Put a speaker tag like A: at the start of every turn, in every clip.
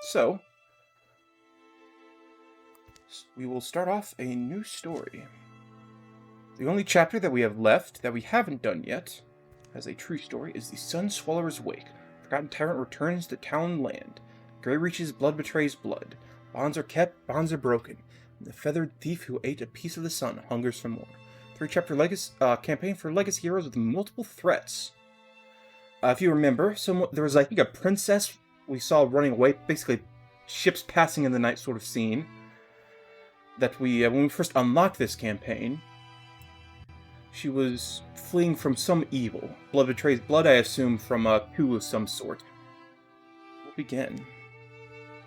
A: So, we will start off a new story. The only chapter that we have left that we haven't done yet, as a true story, is the Sunswallower's Wake. Forgotten tyrant returns to town land. Grey reaches blood betrays blood. Bonds are kept, bonds are broken. And the feathered thief who ate a piece of the sun hungers for more. 3-chapter campaign for legacy heroes with multiple threats. If you remember, there was, I think, a princess we saw running away, basically ships passing in the night sort of scene, that when we first unlocked this campaign. She was fleeing from some evil. Blood betrays blood, I assume, from a coup of some sort. We'll begin.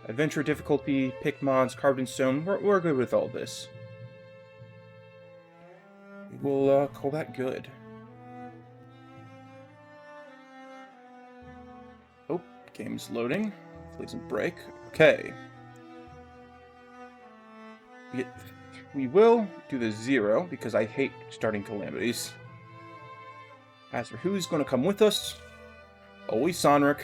A: Adventure difficulty, pick mods, carved in stone. We're good with all this. We'll call that good. Oh, game's loading. Please don't break. Okay. We will do the 0, because I hate starting calamities. As for who's going to come with us, always Sonric.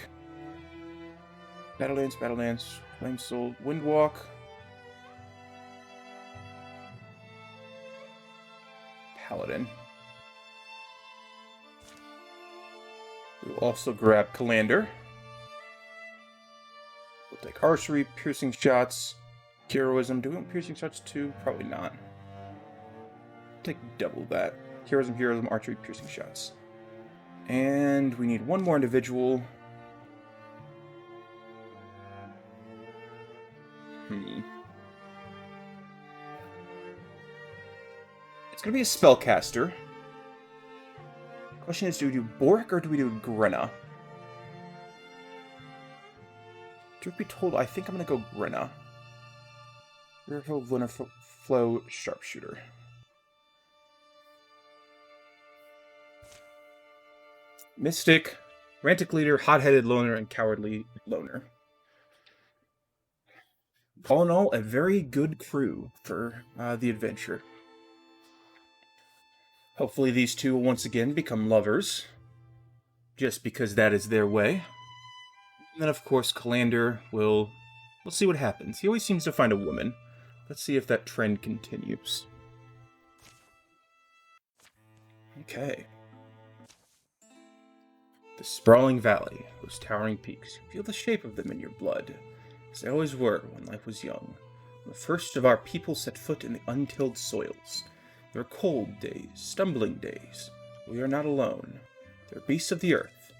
A: Battledance, Flame Soul, Windwalk. Paladin. We will also grab Calander. We'll take Archery, Piercing Shots, Heroism. Do we want Piercing Shots too? Probably not. Take double that. Heroism, Archery, Piercing Shots. And we need one more individual. It's going to be a spellcaster. Question is, do we do Boric or do we do Grenna? Truth be told, I think I'm going to go Grenna. Riverflow, Lunar Flow, Sharpshooter. Mystic, Rantic Leader, Hot-Headed Loner, and Cowardly Loner. All in all, a very good crew for the adventure. Hopefully these two will once again become lovers, just because that is their way. And then, of course, Calander we'll see what happens. He always seems to find a woman. Let's see if that trend continues. Okay. The sprawling valley, those towering peaks, you feel the shape of them in your blood, as they always were when life was young. When the first of our people set foot in the untilled soils. There are cold days, stumbling days. We are not alone. There are beasts of the earth,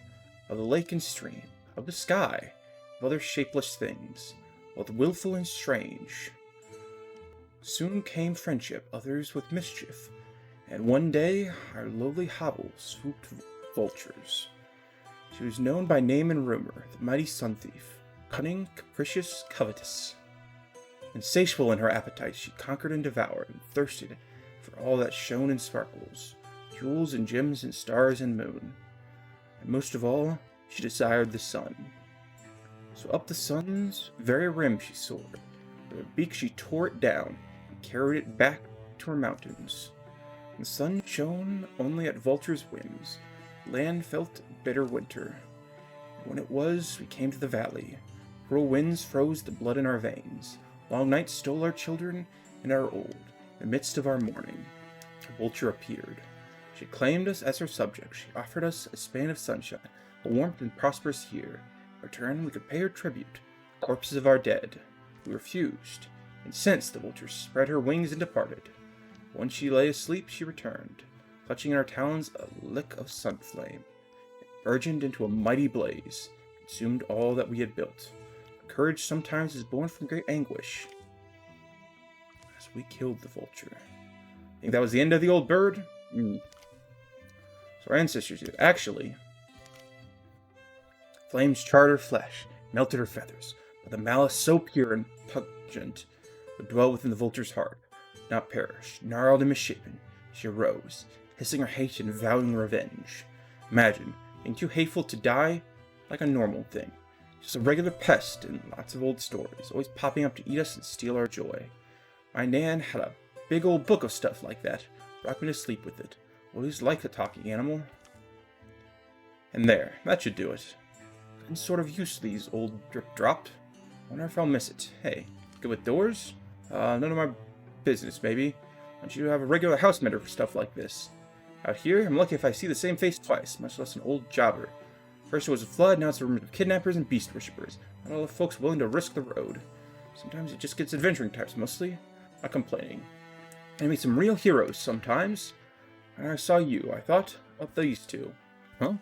A: of the lake and stream, of the sky, of other shapeless things, both willful and strange. Soon came friendship, others with mischief, and one day our lowly hovel swooped vultures. She was known by name and rumor, the mighty sun thief, cunning, capricious, covetous. Insatiable in her appetite, she conquered and devoured, and thirsted for all that shone and sparkles, jewels and gems and stars and moon. And most of all, she desired the sun. So up the sun's very rim she soared. With her beak she tore it down, and carried it back to her mountains. The sun shone only at vultures' whims. Land felt bitter winter. When it was, we came to the valley. Cruel winds froze the blood in our veins. Long nights stole our children and our old. In the midst of our mourning, a vulture appeared. She claimed us as her subject. She offered us a span of sunshine, a warmth and prosperous year. In return, we could pay her tribute, corpses of our dead. We refused. Incensed, the vulture spread her wings and departed. When she lay asleep, she returned, clutching in her talons a lick of sun flame. It burgeoned into a mighty blaze, consumed all that we had built. Courage sometimes is born from great anguish. As we killed the vulture. Think that was the end of the old bird? So our ancestors did. Actually, flames charred her flesh, melted her feathers, but the malice so pure and pungent would dwell within the vulture's heart, not perish. Gnarled and misshapen, she arose, hissing her hate and vowing revenge. Imagine, being too hateful to die like a normal thing. Just a regular pest in lots of old stories, always popping up to eat us and steal our joy. My Nan had a big old book of stuff like that, rocked me to sleep with it. Always liked a talking animal. And there, that should do it. I'm sort of used to these old drip-dropped. Wonder if I'll miss it. Hey, good with doors? None of my business, maybe. Don't you have a regular house mender for stuff like this? Out here, I'm lucky if I see the same face twice, much less an old jobber. First it was a flood, now it's a room of kidnappers and beast worshippers. Not all the folks willing to risk the road. Sometimes it just gets adventuring types, mostly. Not complaining. I meet some real heroes sometimes. When I saw you, I thought of these two. Huh?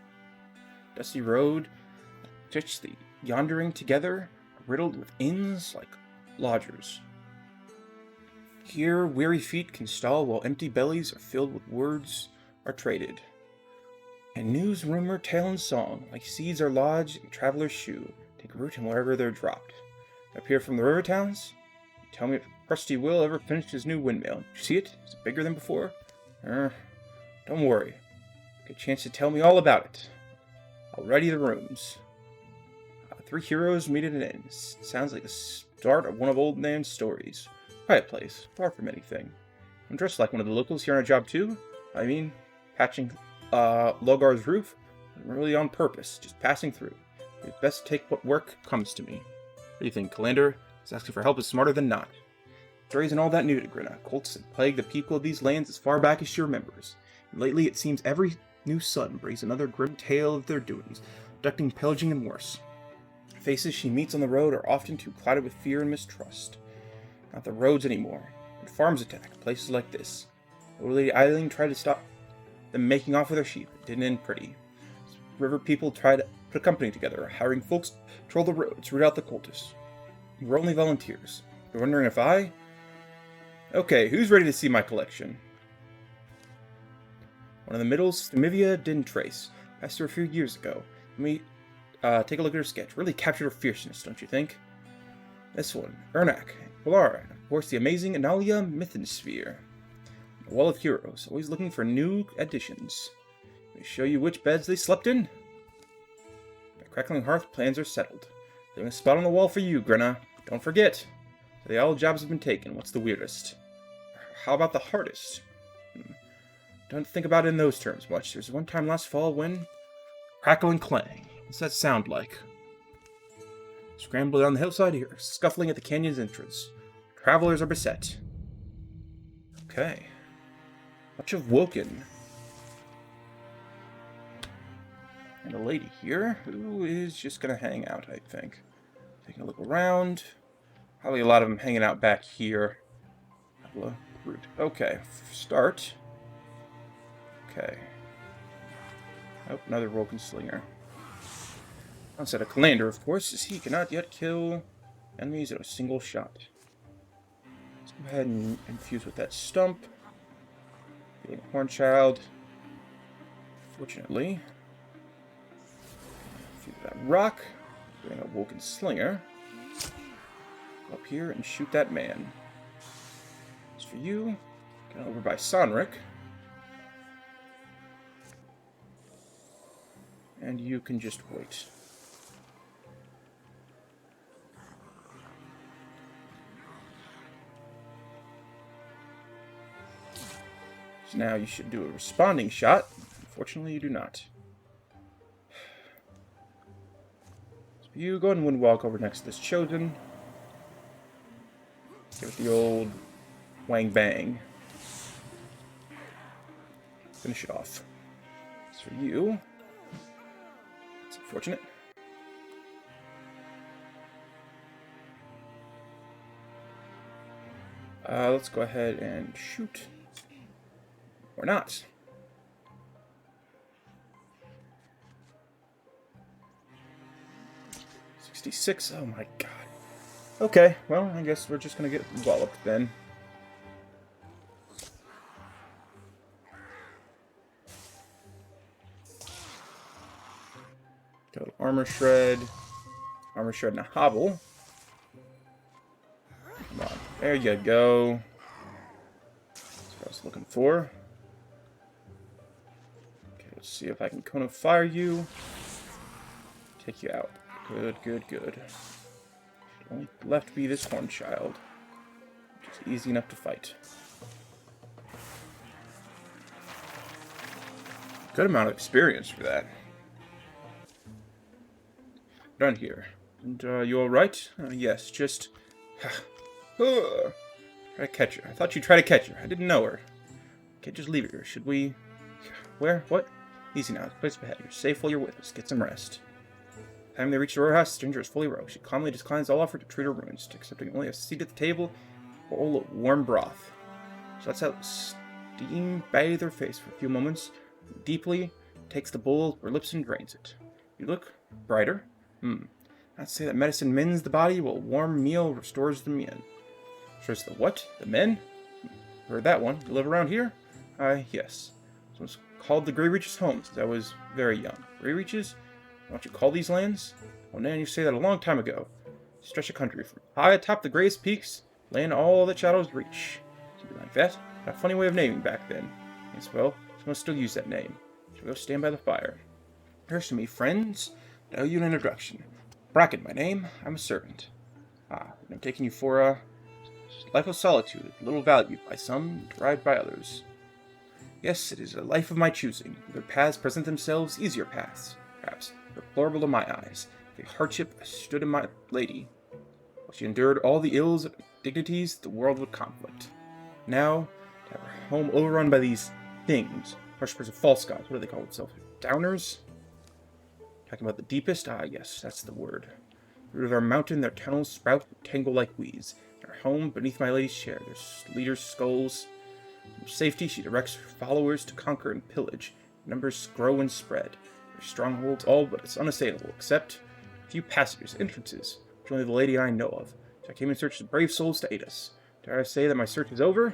A: Dusty road, just the yondering together, riddled with inns like lodgers. Here, weary feet can stall while empty bellies are filled with words are traded. And news, rumor, tale, and song, like seeds are lodged in travelers' shoe, take root in wherever they're dropped. Up here from the river towns? Tell me if Krusty Will ever finished his new windmill. Did you see it? Is it bigger than before? Don't worry. Get a chance to tell me all about it. I'll ready the rooms. Three heroes meet at an inn. Sounds like the start of one of Old Nan's stories. Quiet place, far from anything. I'm dressed like one of the locals here on a job too. I mean, patching Logar's roof. I'm really on purpose, just passing through. It's best to take what work comes to me. What do you think, Calander? Asking for help is smarter than not. There isn't all that new to Grinna. Cults have plagued the people of these lands as far back as she remembers. And lately it seems every new sun brings another grim tale of their doings, abducting, pillaging, and worse. The faces she meets on the road are often too clouded with fear and mistrust. Not the roads anymore. When farms attack, places like this. Old Lady Eileen tried to stop them making off with their sheep. It didn't end pretty. River people tried to put a company together, hiring folks to patrol the roads, root out the cultists. We're only volunteers. You're wondering if I... Okay, who's ready to see my collection? One of the middles, Thumivia didn't trace. Passed her a few years ago. Let me take a look at her sketch. Really captured her fierceness, don't you think? This one, Ernak, Polara, and of course the amazing Analia Mythensphere. A wall of heroes, always looking for new additions. Let me show you which beds they slept in. The crackling hearth plans are settled. Leaving a spot on the wall for you, Grinna. Don't forget. The all jobs have been taken. What's the weirdest? How about the hardest? Don't think about it in those terms much. There's one time last fall when... Crackle and clang. What's that sound like? Scramble down the hillside here, scuffling at the canyon's entrance. Travelers are beset. Okay. Much of Woken. And a lady here who is just gonna hang out, I think. Taking a look around. Probably a lot of them hanging out back here. Root. Okay, start. Okay. Oh, another Woken Slinger. Onset of Calander, of course, as he cannot yet kill enemies in a single shot. Let's go ahead and infuse with that stump. Healing Hornchild. Fortunately. Infuse that rock. Doing a Woken Slinger. Go up here and shoot that man. As for you, get over by Sonric. And you can just wait. So now you should do a responding shot. Unfortunately, you do not. So you go ahead and windwalk over next to this Chosen. Give it the old wang bang. Finish it off. As for you, it's unfortunate. Let's go ahead and shoot. Or not. $66. Oh my god. Okay, well, I guess we're just gonna get walloped then. Go to Armor Shred. Armor Shred and a Hobble. Come on. There you go. That's what I was looking for. Okay, let's see if I can Cone of Fire you. Take you out. Good, good, good. Only left be this Hornchild, which is easy enough to fight. Good amount of experience for that. Done here. And, you alright? Yes, just... Try to catch her. I thought you'd try to catch her. I didn't know her. Can't just leave her here. Should we... Where? What? Easy now. Place ahead. You're safe while you're with us. Get some rest. By the time they reach the row-house, the stranger is fully robed. She calmly declines all offer to treat her wounds, accepting only a seat at the table, a bowl of warm broth. She lets out steam bathe her face for a few moments, deeply takes the bowl to her lips and drains it. You look brighter. I'd say that medicine mends the body, while a warm meal restores the men. Restores the what? The men? Heard that one. You live around here? Yes. This one's called the Grey Reaches home since I was very young. Grey Reaches? What you call these lands? Well, Nan, you say that a long time ago. Stretch of country from high atop the grayest peaks, land all that shadows reach. Something like that. Got a funny way of naming back then. Yes, well, someone still use that name. Shall we go stand by the fire? First to me, friends. I owe you an introduction. Bracken, my name. I'm a servant. I'm taking you for a life of solitude, little valued by some, derived by others. Yes, it is a life of my choosing. Other paths present themselves, easier paths, perhaps, deplorable in my eyes. The hardship stood in my lady. While she endured all the ills, dignities, the world would conflict. Now, to have her home overrun by these things, worshippers of false gods, what do they call themselves? Downers? Talking about the deepest? Yes, that's the word. The root of our mountain, their tunnels sprout and tangle like weeds. In our home, beneath my lady's chair, there's leaders' skulls. From safety, she directs her followers to conquer and pillage. Numbers grow and spread. Their strongholds, all but it's unassailable, except a few passages, entrances, which only the lady and I know of. So I came in search of brave souls to aid us. Dare I say that my search is over?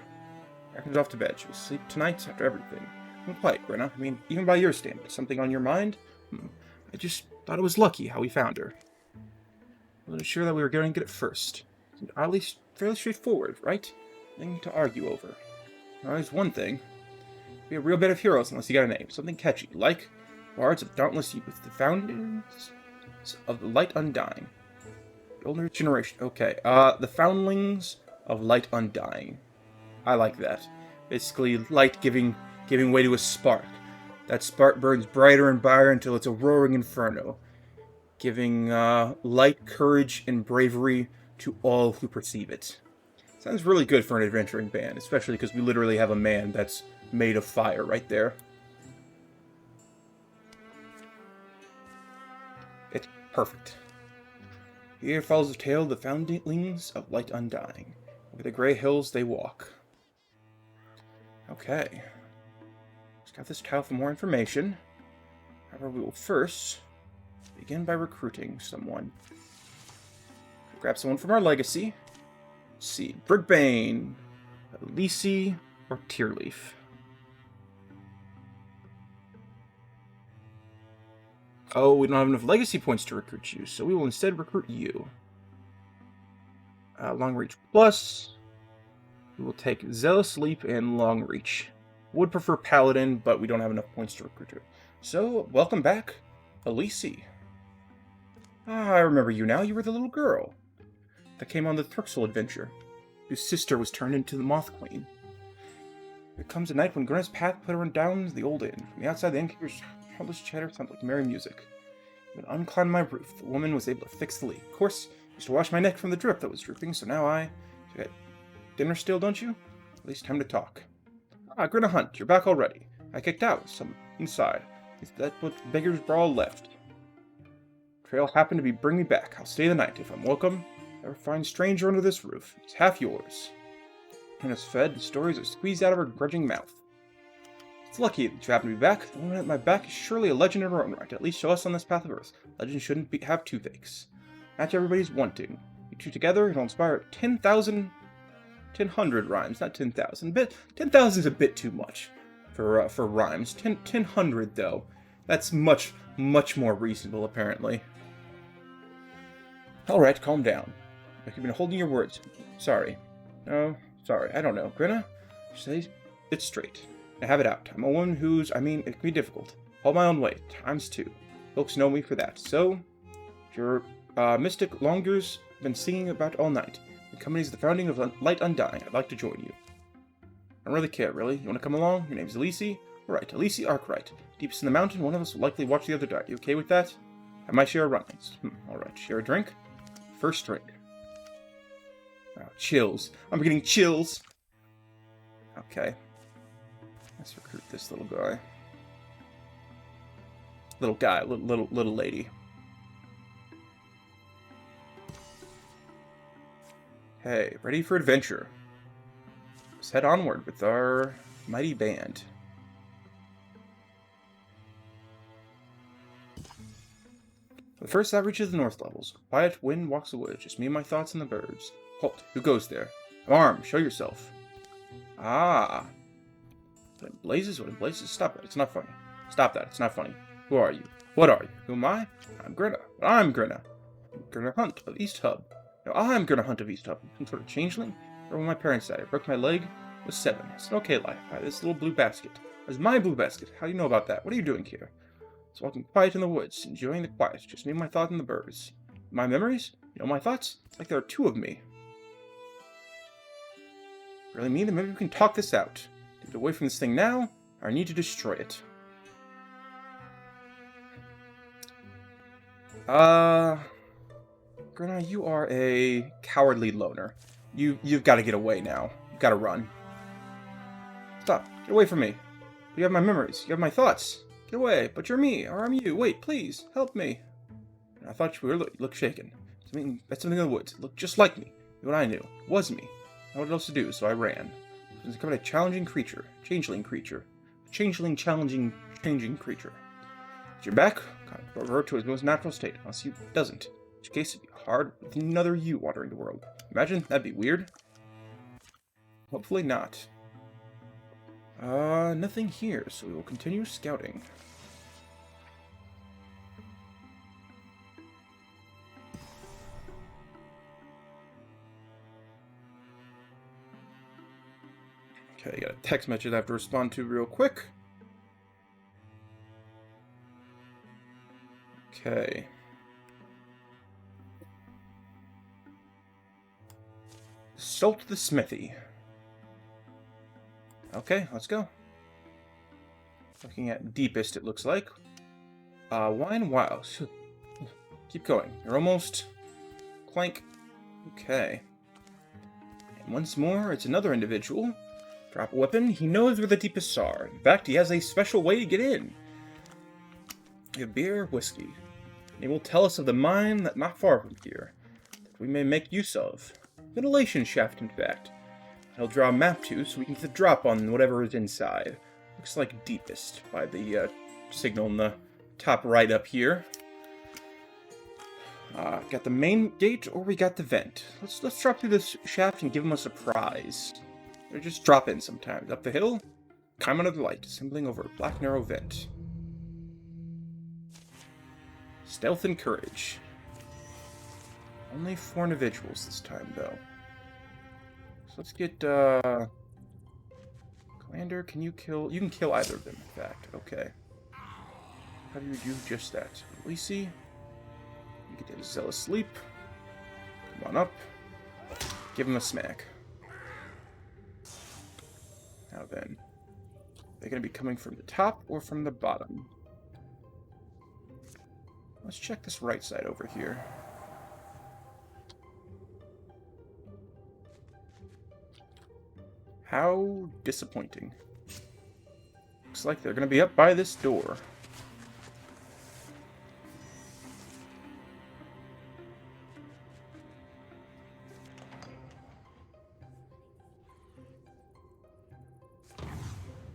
A: Bracken's off to bed. She will sleep tonight after everything. I'm quiet, Grinna. I mean, even by your standards, something on your mind? I just thought it was lucky how we found her. I wasn't sure that we were going to get it first. It's oddly fairly straightforward, right? Nothing to argue over. Now, there's one thing. Be a real bit of heroes unless you got a name. Something catchy, like Bards of Dauntless Youth, the Foundlings of the Light Undying. The older generation. Okay, the Foundlings of Light Undying. I like that. Basically, light giving way to a spark. That spark burns brighter and brighter until it's a roaring inferno, giving light, courage, and bravery to all who perceive it. Sounds really good for an adventuring band, especially because we literally have a man that's made of fire right there. It's perfect. Here follows the tale of the Foundlings of Light Undying. Over the gray hills they walk. Okay. Got this tile for more information. However, we will first begin by recruiting someone. Grab someone from our legacy. Let's see. Brigbane, Lisi, or Tearleaf. Oh, we don't have enough legacy points to recruit you, so we will instead recruit you. Long Reach Plus. We will take Zealous Leap and Long Reach. Would prefer Paladin, but we don't have enough points to recruit her. So, welcome back, Elise. I remember you now. You were the little girl that came on the Thrixel adventure, whose sister was turned into the Moth Queen. There comes a night when Grinna's path put her down the old inn. From the outside, the innkeeper's helpless chatter sounded like merry music. When I unclimbed my roof, the woman was able to fix the leak. Of course, I used to wash my neck from the drip that was drooping, so now you got dinner still, don't you? At least time to talk. Grinna Hunt, you're back already. I kicked out some inside. Is that what beggars brawl left? Trail happened to bring me back. I'll stay the night if I'm welcome. Never find stranger under this roof. It's half yours. Grinna's fed, the stories are squeezed out of her grudging mouth. It's lucky that you happen to be back. The woman at my back is surely a legend in her own right, at least show us on this path of earth. Legends shouldn't have toothaches. Match everybody's wanting. You two together, it'll inspire 10,000... 1,000 rhymes, not 10,000. 10,000 is a bit too much for rhymes. 1,000, though. That's much more reasonable, apparently. Alright, calm down. You've been holding your words. Sorry. No, sorry. I don't know. Grinna? Say it straight. Now have it out. I'm a woman who's... it can be difficult. Hold my own weight. Times two. Folks know me for that. So, your mystic Longer's been singing about all night. The company's the founding of Light Undying. I'd like to join you. I don't really care, really. You want to come along? Your name's Elise? Alright, Elise Arkwright. Deepest in the mountain, one of us will likely watch the other die. You okay with that? I might share a runnings. Alright, share a drink. First drink. Oh, chills. I'm getting chills. Okay. Let's recruit this little guy. Little lady. Hey, ready for adventure. Let's head onward with our mighty band. The first I reach the north levels. Quiet wind walks the woods, just me and my thoughts and the birds. Halt, who goes there? I'm armed, show yourself. Ah. What in blazes? What in blazes? Stop that, it's not funny. Stop that, it's not funny. Who are you? What are you? Who am I? I'm Grinna. I'm Grinna. I'm Grinna Hunt of East Hub. No, I'm Grinna Hunt of East Hub. Some sort of changeling? Or when my parents died, I broke my leg. I was 7. It's an okay life. I had this little blue basket. It was my blue basket. How do you know about that? What are you doing here? I was walking quiet in the woods, enjoying the quiet. Just me and my thoughts and the birds. My memories? You know my thoughts? It's like there are 2 of me. Really mean that maybe we can talk this out. Get away from this thing now, or I need to destroy it. Grinna, you are a cowardly loner. You've got to get away now. You've got to run. Stop. Get away from me. You have my memories. You have my thoughts. Get away. But you're me, or I'm you. Wait, please. Help me. I thought you looked shaken. That's something in the woods. It looked just like me. What I knew. It was me. I had what else to do, so I ran. It was becoming a challenging creature. Changeling creature. A changeling, challenging, changing creature. If you're back, revert to his most natural state, unless he doesn't. In which case, it'd be hard with another you wandering the world. Imagine, that'd be weird. Hopefully not. Nothing here, so we will continue scouting. Okay, got a text message I have to respond to real quick. Okay. Salt the smithy. Okay, let's go. Looking at deepest, it looks like. Wine, wow. Keep going. You're almost... Clank. Okay. And once more, it's another individual. Drop a weapon. He knows where the deepest are. In fact, he has a special way to get in. We have beer, whiskey. And he will tell us of the mine that not far from here, that we may make use of. Ventilation shaft, in fact. He'll draw a map too, so we can get the drop on whatever is inside. Looks like deepest by the signal in the top right up here. Got the main gate, or we got the vent. Let's drop through this shaft and give him a surprise. Or just drop in sometimes. Up the hill, climb under the light, assembling over a black narrow vent. Stealth and courage. Only 4 individuals this time, though. So let's get, Commander, can you kill... You can kill either of them, in fact. Okay. How do you do just that? Lacey? You get a zealous sleep. Come on up. Give him a smack. Now then. They're going to be coming from the top or from the bottom? Let's check this right side over here. How disappointing. Looks like they're going to be up by this door.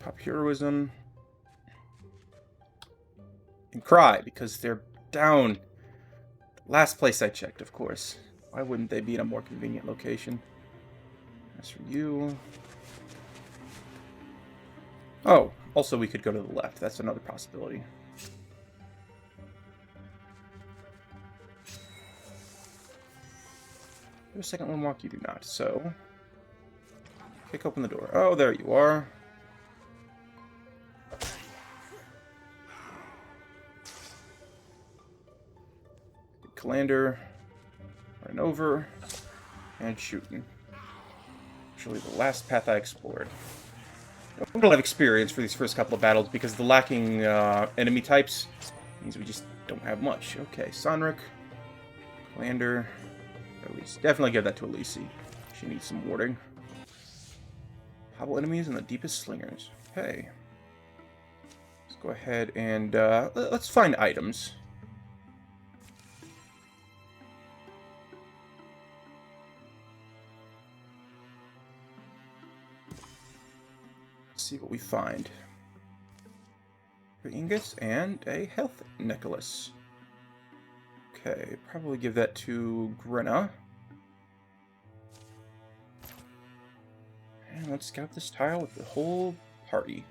A: Pop heroism. And cry, because they're down. Last place I checked, of course. Why wouldn't they be in a more convenient location? As for you... Oh, also we could go to the left. That's another possibility. There's a second one walk, you do not. So, kick open the door. Oh, there you are. Calander, running over, and shooting. Actually, the last path I explored. I don't have experience for these first couple of battles because the lacking enemy types means we just don't have much. Okay, Sonric, Lander, Elise. Definitely give that to Elise. She needs some warding. Hobble enemies and the deepest slingers. Okay. Let's go ahead and let's find items. Let's see what we find. An ingot and a health necklace. Okay, probably give that to Grinna. And let's scout this tile with the whole party.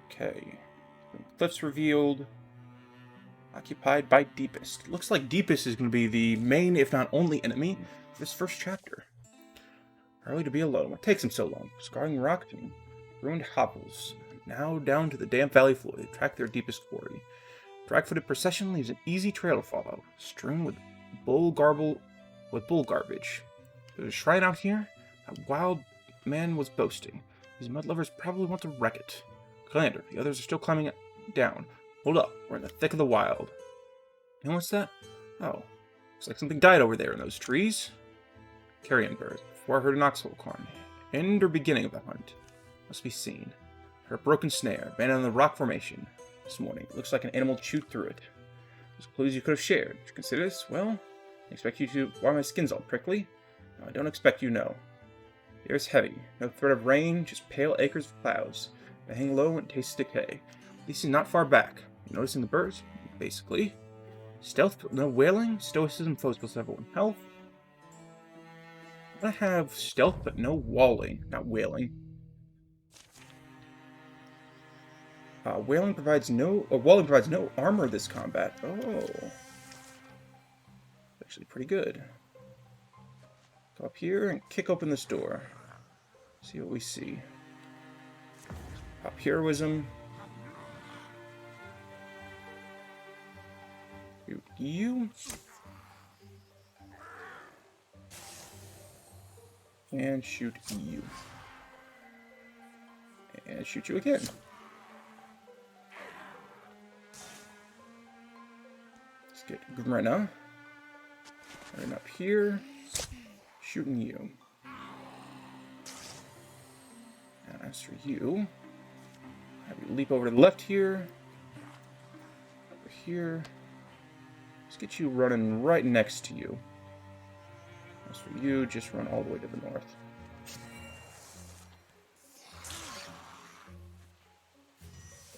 A: Okay. Cliffs revealed. Occupied by Deepest. Looks like Deepest is going to be the main, if not only, enemy of this first chapter. Early to be alone. What takes him so long? Scarring rock and ruined hovels. Now down to the damp valley floor to track their deepest quarry. Drag-footed procession leaves an easy trail to follow, strewn with bull garbage. There's a shrine out here. That wild man was boasting. These mud lovers probably want to wreck it. Commander, the others are still climbing down. Hold up, we're in the thick of the wild. And what's that? Oh, looks like something died over there in those trees. Carrion bird. Before I heard an oxhole corn. End or beginning of the hunt. Must be seen. Heard a broken snare, abandoned on the rock formation. This morning. It looks like an animal chewed through it. Those clues you could have shared. Did you consider this? Well, I expect you to. Why my skin's all prickly? No, I don't expect you know. The air's heavy. No threat of rain, just pale acres of clouds. They hang low and taste decay. At least he's not far back. You noticing the birds? Basically. Stealth, but no wailing. Stoicism, foes plus everyone. Health. I have stealth, but no walling. Not wailing. Walling provides no armor this combat. Oh. Actually pretty good. Go up here and kick open this door. See what we see. Pop heroism. Shoot you. And shoot you. And shoot you again. Let's get Grinna. And up here. Shooting you. And as for you, have you leap over to the left here. Over here. Let's get you running right next to you. As for you, just run all the way to the north.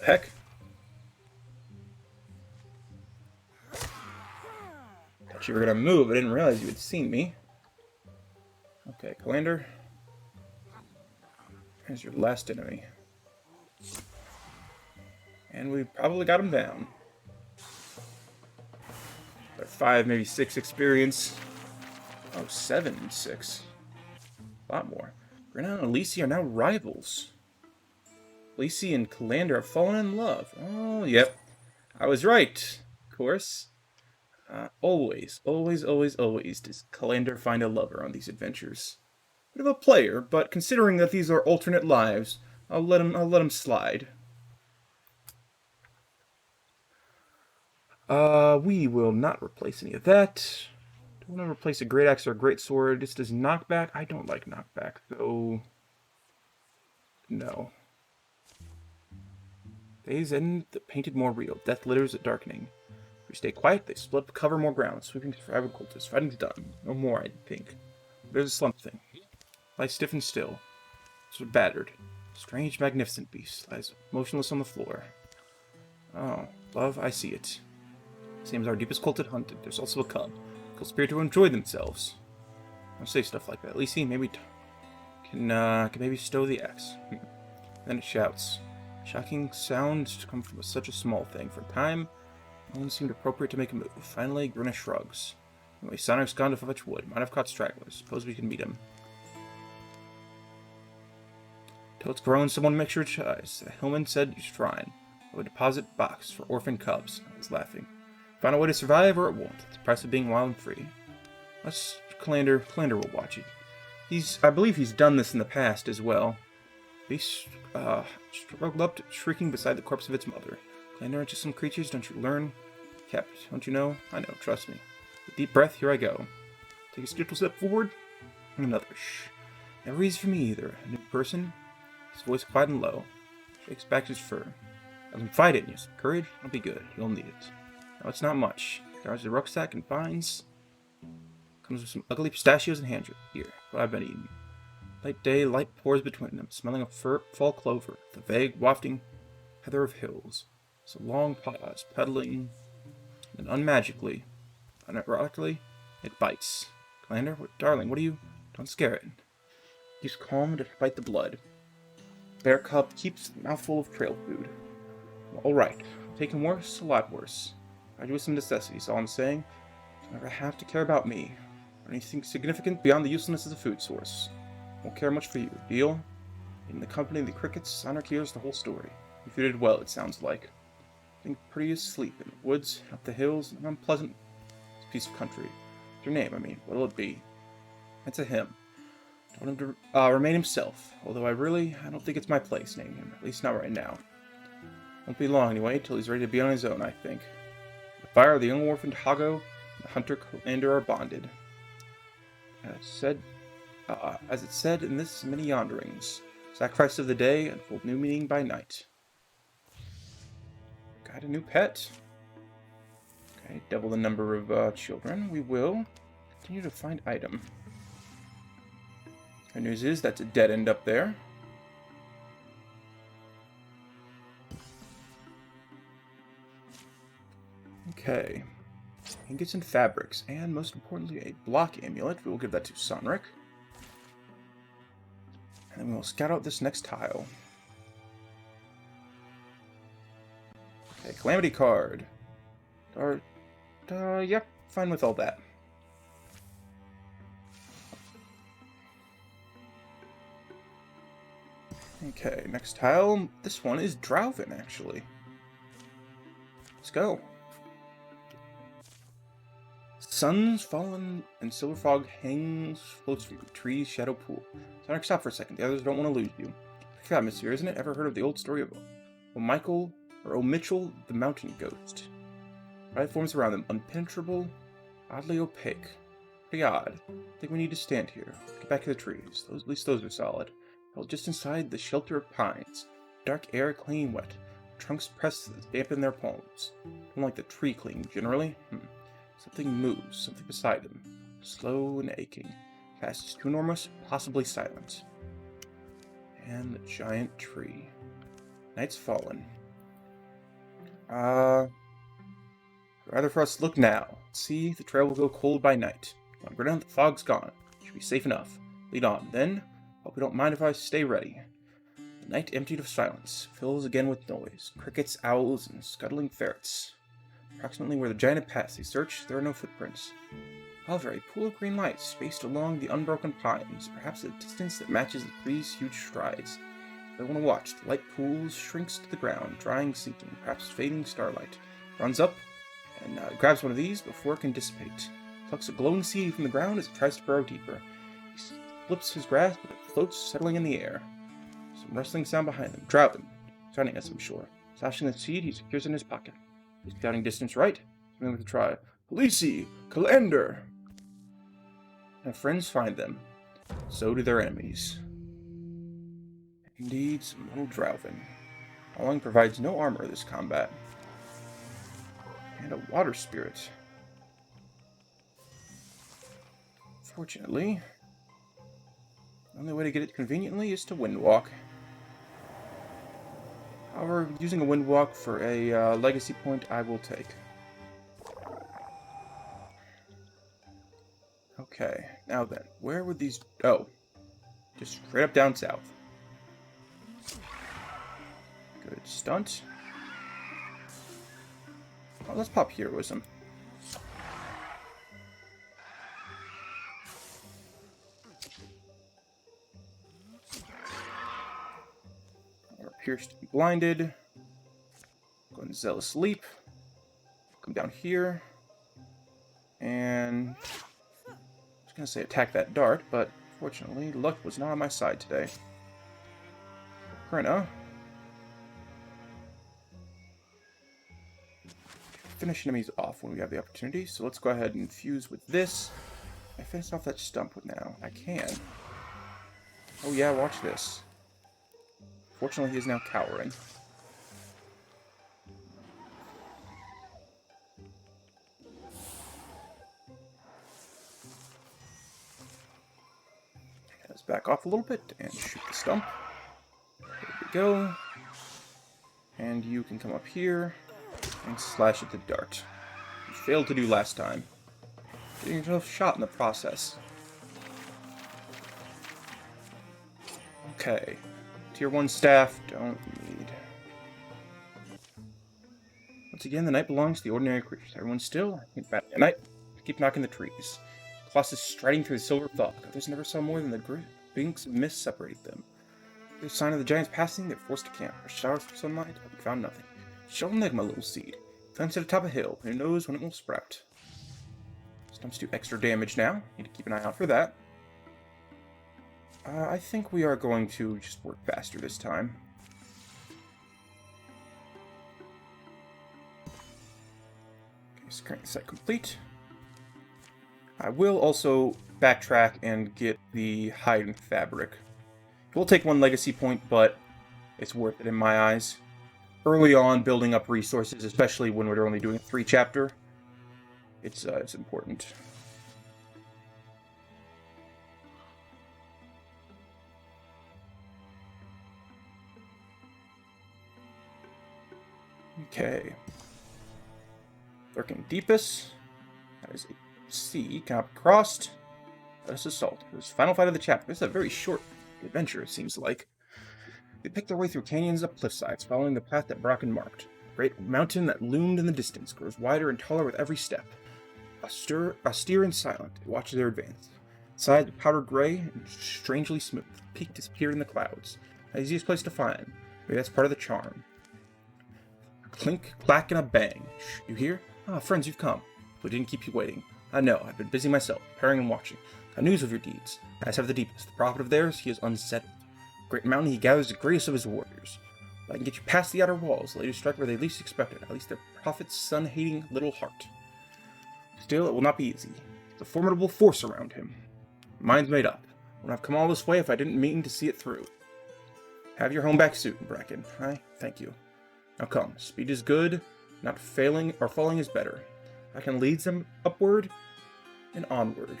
A: Heck. Thought you were gonna move, I didn't realize you had seen me. Okay, Kalander. Here's your last enemy. And we probably got him down. They're 5, maybe 6 experience. Oh, 7 and 6. A lot more. Grinna and Elise are now rivals. Elise and Kalander have fallen in love. Oh, yep. I was right. Of course. Always does Kalander find a lover on these adventures. Bit of a player, but considering that these are alternate lives, I'll let him slide. We will not replace any of that. Don't want to replace a great axe or a great sword. This does knockback. I don't like knockback, though. No. Days end, the painted more real. Death litters at darkening. If we stay quiet, they split up, cover more ground, sweeping to survival cultists. Fighting's done. No more, I think. There's a slump thing. Lies stiff and still. Sort of battered. Strange, magnificent beast lies motionless on the floor. Oh, love, I see it. Same as our deepest cult had hunted. There's also a cub. They'll appear to enjoy themselves. Don't say stuff like that. At least he maybe can maybe stow the axe. Then it shouts. Shocking sounds to come from such a small thing. For a time, no one seemed appropriate to make a move. Finally, Grinna shrugs. Anyway, Sonic's gone to fetch wood. Might have caught stragglers. Suppose we can meet him. Till it's grown, someone makes your choice. The Hillman said you should shrine. I would deposit box for orphan cubs. I was laughing. Find a way to survive or it won't. It's the price of being wild and free. Let's Kalander will watch it. I believe he's done this in the past as well. Beast struggled up, shrieking beside the corpse of its mother. Ignorant to some creatures, don't you learn? Kept, don't you know? I know, trust me. With a deep breath, here I go. Take a skittle step forward, and another. Shh. Never easy for me either. A new person, his voice quiet and low, shakes back his fur. Let him fight it, and use courage, it'll be good. You'll need it. Now it's not much. Guards the rucksack and finds. Comes with some ugly pistachios and hand here, what I've been eating. Late day, light pours between them, smelling of fall clover, the vague, wafting heather of hills. So long pause, pedaling, and unmagically, unerotically, it bites. Commander, darling, what are you? Don't scare it. Keeps calm despite the blood. Bear cub keeps the mouthful of trail food. Alright, taken worse, a lot worse. I do with some necessities, all I'm saying. You'll never have to care about me, or anything significant beyond the usefulness as a food source. Won't care much for you, deal? In the company of the crickets, honor hears the whole story. If you did well, it sounds like. Think pretty asleep in the woods, up the hills, an unpleasant piece of country. Your name, I mean, what'll it be? It's a him. Told him to remain himself, although I don't think it's my place naming him, at least not right now. Won't be long anyway, till he's ready to be on his own, I think. The fire of the young orphaned Hago and the hunter commander are bonded. As it said in this many yanderings, sacrifice of the day unfold new meaning by night. Got a new pet. Okay, double the number of children. We will continue to find item. Good news is that's a dead end up there. Okay. Ingots and fabrics, and most importantly, a block amulet. We will give that to Sonric. And then we will scout out this next tile. Okay, Calamity card. Yep, fine with all that. Okay, next tile. This one is Drowvin, actually. Let's go. Sun's fallen and Silver Fog floats from the tree's shadow pool. Sonic, stop for a second. The others don't want to lose you. Pretty good atmosphere, isn't it? Ever heard of the old story of Mitchell the mountain ghost? Bright forms around them, unpenetrable, oddly opaque. Pretty odd. I think we need to stand here. Get back to the trees. At least those are solid. Held just inside the shelter of pines. Dark air, clean, wet. Trunks pressed to dampen their palms. Don't like the tree cling, generally. Something moves, something beside them. Slow and aching. Fast, too enormous, possibly silent. And the giant tree. Night's fallen. Rather for us to look now. See, the trail will go cold by night. When we're down, the fog's gone. Should be safe enough. Lead on. Then, hope you don't mind if I stay ready. The night emptied of silence, fills again with noise. Crickets, owls, and scuttling ferrets. Approximately where the giant had passed, they search. There are no footprints. However, a pool of green light spaced along the unbroken pines, perhaps at a distance that matches the tree's huge strides. They want to watch. The light pools, shrinks to the ground, drying, sinking, perhaps fading starlight. Runs up and grabs one of these before it can dissipate. Plucks a glowing seed from the ground as it tries to burrow deeper. He flips his grasp, but it floats, settling in the air. Some rustling sound behind them. Drowvin, sounding us, I'm sure. Slashing the seed, he secures in his pocket. He's scouting distance right. Coming with a try. Polisi! Calander! And friends find them. So do their enemies. Indeed, some little Drowvin. Hauling provides no armor this combat. And a water spirit. Fortunately, the only way to get it conveniently is to windwalk. However, using a windwalk for a legacy point, I will take. Okay, now then, where would these... Oh, just straight up down south. Good stunt. Oh, let's pop heroism. Pierced and blinded. Go and zealous leap. Come down here. And I was gonna say attack that dart, but fortunately luck was not on my side today. Krina. Finish enemies off when we have the opportunity, so let's go ahead and fuse with this. I finish off that stump with now. I can. Oh yeah, watch this. Fortunately, he is now cowering. Let's back off a little bit and shoot the stump. There we go. And you can come up here and slash at the dart. You failed to do last time. Getting yourself shot in the process. Okay. Tier 1 staff, don't need. Once again, the night belongs to the ordinary creatures. Everyone still? At night, keep knocking the trees. Colossus striding through the silver fog. Others never saw more than the banks of mist separate them. There's a sign of the giants passing, they're forced to camp. Or showers for sunlight, but we found nothing. Shovel egg, my little seed. Plants at the top of a hill. Who knows when it will sprout? Stumps do extra damage now. Need to keep an eye out for that. I think we are going to just work faster this time. Okay, so current set complete. I will also backtrack and get the hide and fabric. It will take one legacy point, but it's worth it in my eyes. Early on, building up resources, especially when we're only doing a 3-chapter, it's important. Okay. Lurking Deepest. That is a C. Cannot be crossed. Let us assault. This is the final fight of the chapter. This is a very short adventure, it seems like. They picked their way through canyons up cliffsides, following the path that Bracken marked. The great mountain that loomed in the distance grows wider and taller with every step. Austere and silent, it watches their advance. Sides powdered gray and strangely smooth. The peak disappeared in the clouds. The easiest place to find. Maybe that's part of the charm. A clink, clack, and a bang. Shh, you hear? Ah, friends, you've come. We didn't keep you waiting. I know, I've been busy myself, preparing and watching. Got news of your deeds. As have the Deepest. The prophet of theirs, he is unsettled. Great mountain, he gathers the greatest of his warriors. If I can get you past the outer walls, lay to strike where they least expect it, at least their prophet's sun-hating little heart. Still, it will not be easy. There's a formidable force around him. Mine's made up. Wouldn't have come all this way if I didn't mean to see it through. Have your home back soon, Bracken. Thank you. Now come, speed is good, not failing or falling is better. Bracken leads them upward and onward,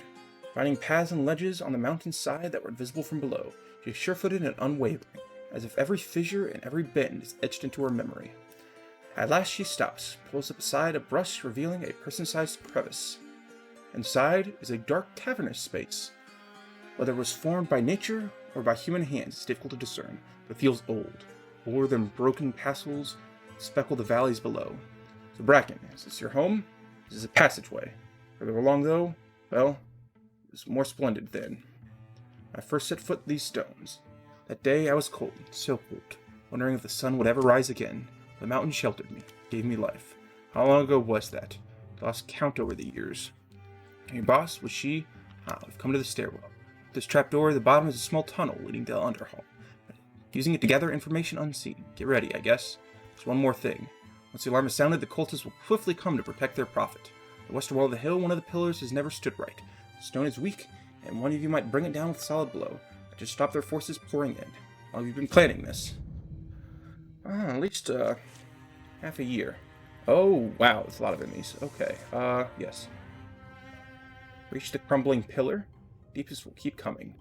A: finding paths and ledges on the mountainside that were invisible from below. She is sure-footed and unwavering, as if every fissure and every bend is etched into her memory. At last she stops, pulls up aside a brush revealing a person-sized crevice. Inside is a dark cavernous space. Whether it was formed by nature or by human hands is difficult to discern, but it feels old. Older than broken castles speckle the valleys below. So Bracken, is this your home? This is a passageway. Further along though, well, it was more splendid then. I first set foot these stones. That day I was cold, so cold, wondering if the sun would ever rise again. The mountain sheltered me, gave me life. How long ago was that? I lost count over the years. And your boss, was she? We've come to the stairwell. This trapdoor at the bottom is a small tunnel leading to the underhall. Using it to gather information unseen. Get ready, I guess. There's one more thing. Once the alarm is sounded, the cultists will swiftly come to protect their prophet. The western wall of the hill, one of the pillars, has never stood right. The stone is weak, and one of you might bring it down with a solid blow. Just stop their forces pouring in. How long have you been planning this? At least, half a year. Oh, wow, that's a lot of enemies. Okay, yes. Reach the crumbling pillar. Deepest will keep coming.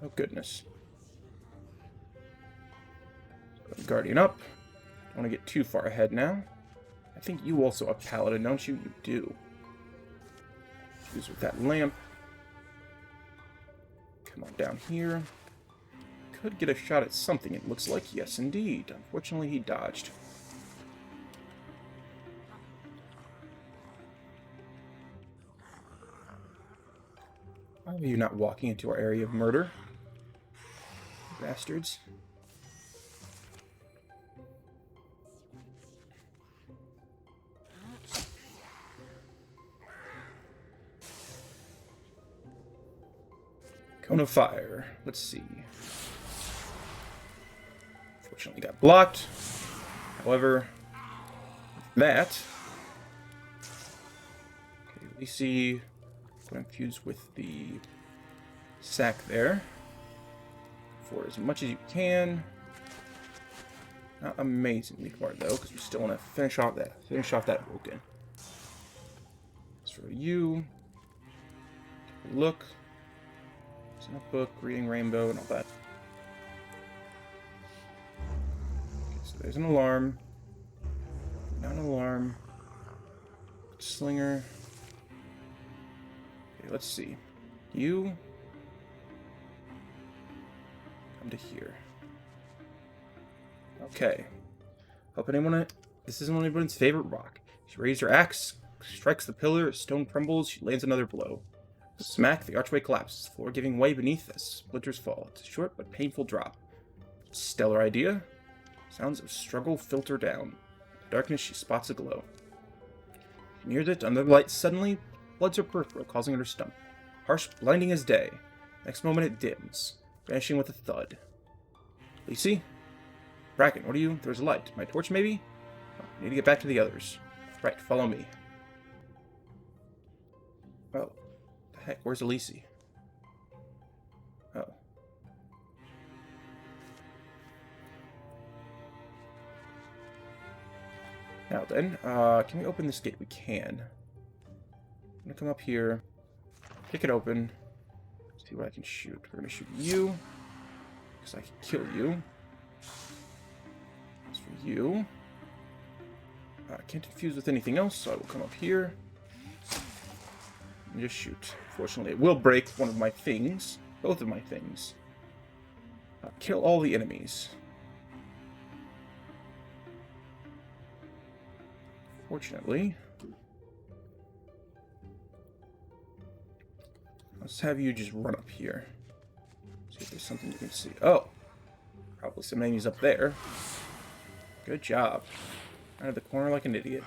A: Oh, goodness. Guardian up. Don't want to get too far ahead now. I think you also have Paladin, don't you? You do. Use with that lamp. Come on down here. Could get a shot at something, it looks like. Yes, indeed. Unfortunately, he dodged. Why are you not walking into our area of murder? bastards. Cone of Fire. Let's see. Fortunately got blocked. However, that... Okay, we see... Got infused with the sack there. For as much as you can. Not amazingly far though, because we still want to finish off that Woken. As for you, take a look. It's in a book, reading Rainbow, and all that. Okay, so there's an alarm. Not an alarm. Slinger. Okay, let's see. You come to here. Okay. Hope anyone. This isn't anyone's favorite rock. She raises her axe, strikes the pillar, stone crumbles, she lands another blow. Smack, the archway collapses, floor giving way beneath as splinters fall. It's a short but painful drop. Stellar idea. Sounds of struggle filter down. In the darkness, she spots a glow. She nears it, under the light, suddenly, floods her peripheral, causing her to stump. Harsh, blinding as day. Next moment, it dims, vanishing with a thud. Lacey? Bracken, what are you? There's a light. My torch, maybe? Oh, I need to get back to the others. Right, follow me. Oh. The heck? Where's Elise? Oh. Now then, can we open this gate? We can. I'm gonna come up here, kick it open, see what I can shoot. We're gonna shoot you, because I can kill you. As for you, I can't infuse with anything else, so I will come up here and just shoot. Fortunately, it will break one of my things, both of my things. Kill all the enemies. Fortunately, let's have you just run up here. See if there's something you can see. Oh, probably some enemies up there. Good job. Out of the corner like an idiot.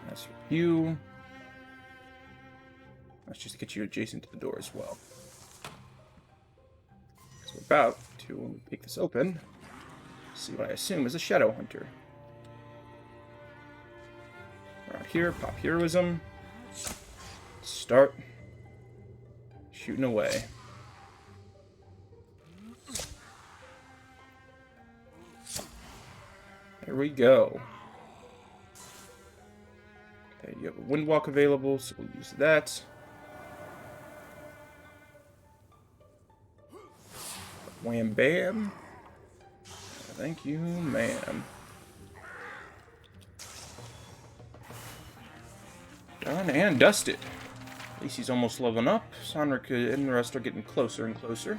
A: That's for you. Let's just get you adjacent to the door as well. So we're about to pick this open. See what I assume is a Shadow Hunter. Around here, pop heroism. Start shooting away. There we go. Okay, you have a Windwalk available, so we'll use that. Wham bam. Thank you, ma'am. Done and dusted. At least he's almost leveling up. Sonric and the rest are getting closer and closer.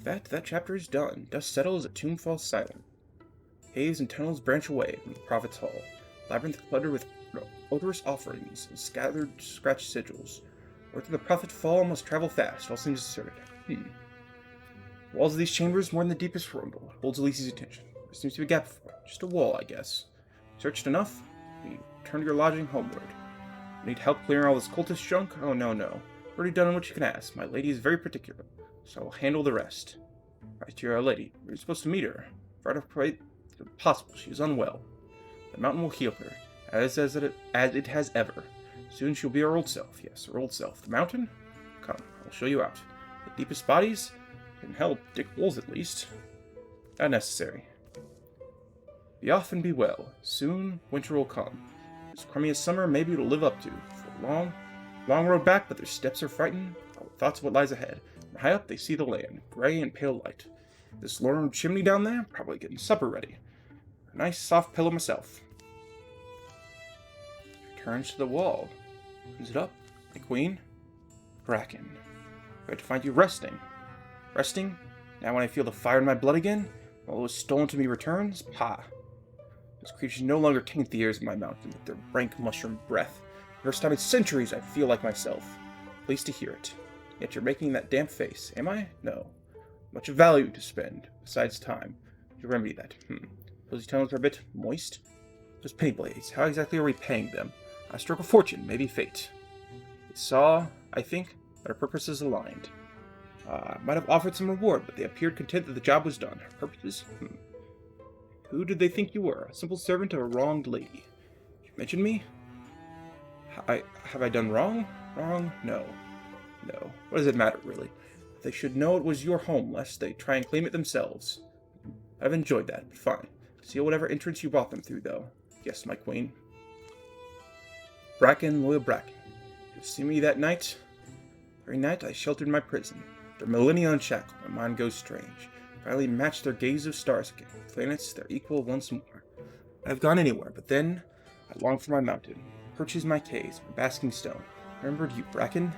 A: That chapter is done. Dust settles, a tomb falls silent. Caves and tunnels branch away from the Prophet's Hall. Labyrinth cluttered with odorous offerings and scattered scratched sigils. Where to the Prophet fall must travel fast. All seems deserted. The walls of these chambers, more than the deepest rumble, holds Elise's attention. There seems to be a gap before it. Just a wall, I guess. Searched enough? You turn to your lodging homeward. Need help clearing all this cultist junk? Oh, no. Already done what you can ask. My lady is very particular, so I will handle the rest. Right to your lady. We're supposed to meet her. Right of quite possible. She is unwell. The mountain will heal her, as it has ever. Soon she'll be her old self. Yes, her old self. The mountain? Come, I'll show you out. The deepest bodies? Can help dig holes at least. Not necessary. Be off and be well. Soon winter will come. As crummy as summer, maybe it'll live up to. For a long road back, but their steps are frightened. Thoughts of what lies ahead. From high up, they see the land, gray and pale light. This lorn chimney down there, probably getting supper ready. A nice soft pillow myself. Turns to the wall. Opens it up. The queen. Bracken. Glad to find you resting. Resting? Now when I feel the fire in my blood again? All what was stolen to me returns? Pah. Those creatures no longer taint the airs of my mountain with their rank mushroom breath. First time in centuries I feel like myself. Pleased to hear it. Yet you're making that damp face, am I? No. Much value to spend, besides time, to remedy that. Those tunnels are a bit moist. Those penny blades, how exactly are we paying them? A stroke of fortune, maybe fate. They saw, I think, that our purposes aligned. I might have offered some reward, but they appeared content that the job was done. Purposes? Who did they think you were? A simple servant of a wronged lady. Did you mention me? Have I done wrong? Wrong? No. No. What does it matter, really? They should know it was your home, lest they try and claim it themselves. I've enjoyed that, but fine. Seal whatever entrance you brought them through, though. Yes, my queen. Bracken, loyal Bracken. You see me that night? Every night I sheltered my prison. Their millennia unshackled, my mind goes strange. Finally matched their gaze of stars again. Planets, their equal once more. I've gone anywhere, but then I long for my mountain. Perches my caves, my basking stone. I remembered you, Bracken.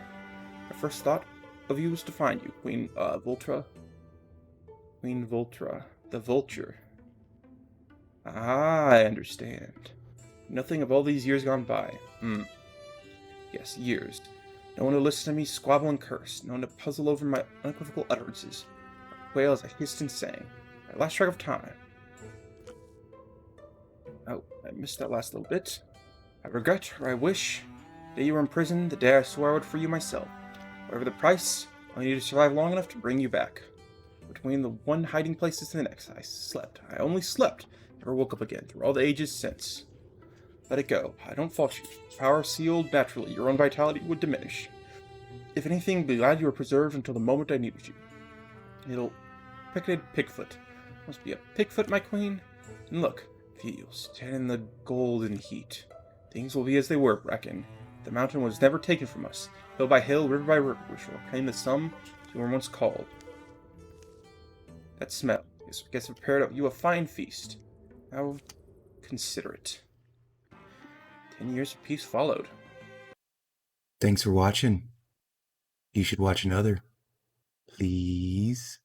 A: My first thought of you was to find you, Queen Voltra. Queen Voltra. The Vulture. Ah, I understand. Nothing of all these years gone by. Yes, years. No one to listen to me squabble and curse. No one to puzzle over my unequivocal utterances. I wail as I hissed and sang. I lost track of time. Oh, I missed that last little bit. I regret, or I wish, the day you were in prison, the day I swore I would free you myself. Whatever the price, I need to survive long enough to bring you back. Between the one hiding places and the next, I slept. I only slept. Never woke up again, through all the ages since. Let it go. I don't fault you. Power sealed naturally, your own vitality would diminish. If anything, be glad you were preserved until the moment I needed you. Little picketed Pigfoot. Must be a Pigfoot, my queen? And look, feel, stand in the golden heat. Things will be as they were, Bracken. The mountain was never taken from us. Hill by hill, river by river, we shall reclaim the sum you were once called. That smell. Guess I prepared you a fine feast. Now consider it. 10 years of peace followed.
B: Thanks for watching. You should watch another. Please.